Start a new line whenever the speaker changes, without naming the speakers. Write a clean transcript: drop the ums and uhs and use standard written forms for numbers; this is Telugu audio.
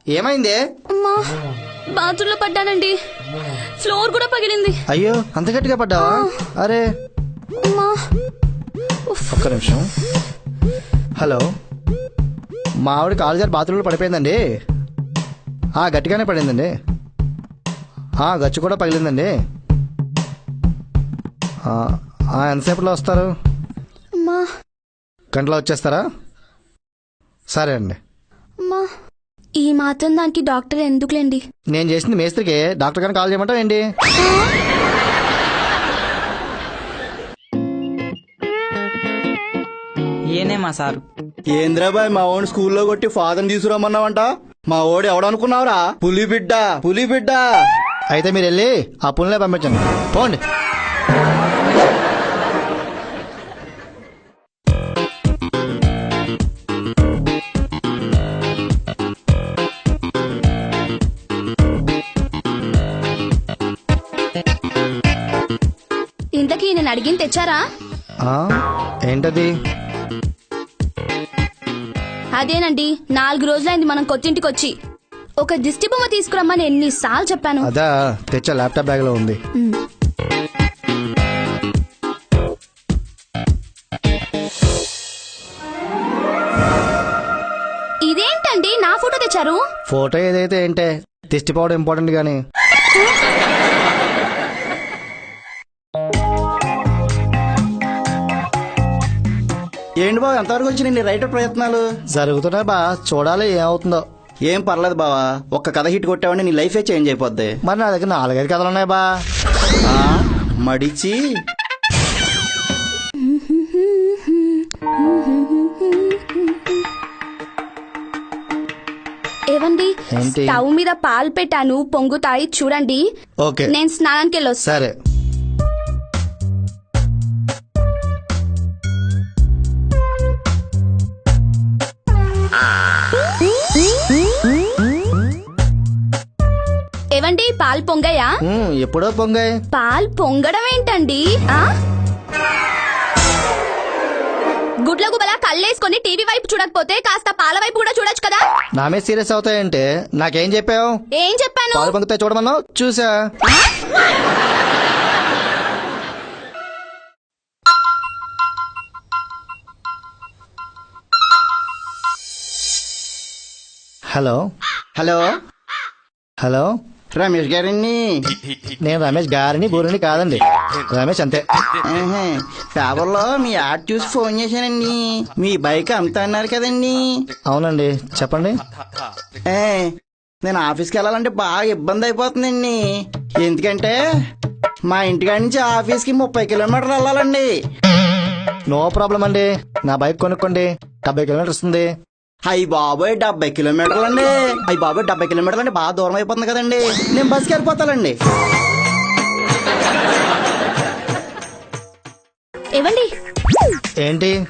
ఏమైందే?
అమ్మా, బాత్రూంలో పడ్డానండి. ఫ్లోర్ కూడా పగిలింది.
అయ్యో, అంత గట్టిగా పడ్డావా? అరే
అమ్మా,
ఒక్క నిమిషం. హలో, మా ఆవిడ కాలు జారి బాత్రూంలో పడిపోయిందండి. గట్టిగానే పడిందండి. గచ్చు కూడా పగిలిందండి. ఎంతసేపట్లో వస్తారు?
అమ్మా,
గంటలో వచ్చేస్తారా? సరే అండి.
అమ్మా, ఈ మాత్రం దానికి డాక్టర్ ఎందుకులేండి?
నేను చేసింది మేస్త్రికి, డాక్టర్ గారిని కాల్ చేయమంటావు ఏంటి?
ఏనే మా సారు.
ఏంద్రాబాయ్, మా ఓడి స్కూల్లో కొట్టి ఫాదర్ని తీసుకురమ్మన్నావంట. మా ఓడి ఎవడనుకున్నావురా? పులి బిడ్డ, పులి బిడ్డ.
అయితే మీరు వెళ్ళి ఆ పుల్నే పంపించండి, పోండి.
ఇంతకీ నేను అడిగింది తెచ్చారా?
ఏంటది?
అదేనండి, 4 రోజులైంది మనం కొత్తింటికి వచ్చి. ఒక దిష్టి బొమ్మ తీసుకురమ్మని ఎన్నిసార్లు చెప్పాను.
అదా, తెచ్చా, ల్యాప్టాప్ బ్యాగ్ లో ఉంది.
ఇదేంటండి, నా ఫోటో తెచ్చారు?
ఫోటో ఏదైతే ఏంటే, దిష్టిపోవడం ఇంపార్టెంట్ గానీ.
ఏంటి బావ, ఎంతవరకు వచ్చి నీ రైటర్ ప్రయత్నాలు?
జరుగుతున్నాయి బా, చూడాలి ఏమవుతుందో.
ఏం పర్లేదు బావా, ఒక్క కథ హిట్ కొట్టావంటే నీ లైఫే చేంజ్ అయిపోద్ది.
మరి నా దగ్గర 4-5 కథలు ఉన్నాయి బా.
మడిచి
ఏవండి,
ఏంటి?
స్టవ్ మీద పాలు పెట్టాను, పొంగుతాయి చూడండి.
ఓకే,
నేను స్నానానికి వెళ్ళొస్తా.
సరే.
ఏవండి, పాలు పొంగాయా?
ఎప్పుడో పొంగాయి.
పాలు పొంగడం ఏంటండి? గుడ్ల గుబలా కళ్ళేసుకుని టీవీ వైపు చూడకపోతే కాస్త పాల వైపు కూడా చూడొచ్చు కదా.
నా మీద సీరియస్ అవుతాయంటే నాకేం చెప్పావు?
ఏం చెప్పాను?
పాలు పొంగితే చూడమన్నావు, చూసా. హలో
హలో
హలో,
రమేష్ గారండి.
నేను రమేష్ గారిని బూరిని కాదండి, రమేష్ అంతే.
పేపర్లో మీ యాడ్ చూసి ఫోన్ చేశానండి. మీ బైక్ అంతా అన్నారు కదండి.
అవునండి, చెప్పండి.
నేను ఆఫీస్కి వెళ్ళాలంటే బాగా ఇబ్బంది అయిపోతుందండి. ఎందుకంటే మా ఇంటికాడ నుంచి ఆఫీస్కి 30 కిలోమీటర్లు వెళ్ళాలండి.
నో ప్రాబ్లం అండి, నా బైక్ కొనుక్కోండి, 70 కిలోమీటర్స్ ఉంది.
అయ్యి బాబోయ్, 70 కిలోమీటర్లు అండి. అయ్యి బాబోయ్, 70 కిలోమీటర్లు అంటే బాగా దూరం అయిపోతుంది కదండి. నేను బస్కి వెళ్ళిపోతానండి.
ఏవండి,
ఏంటి?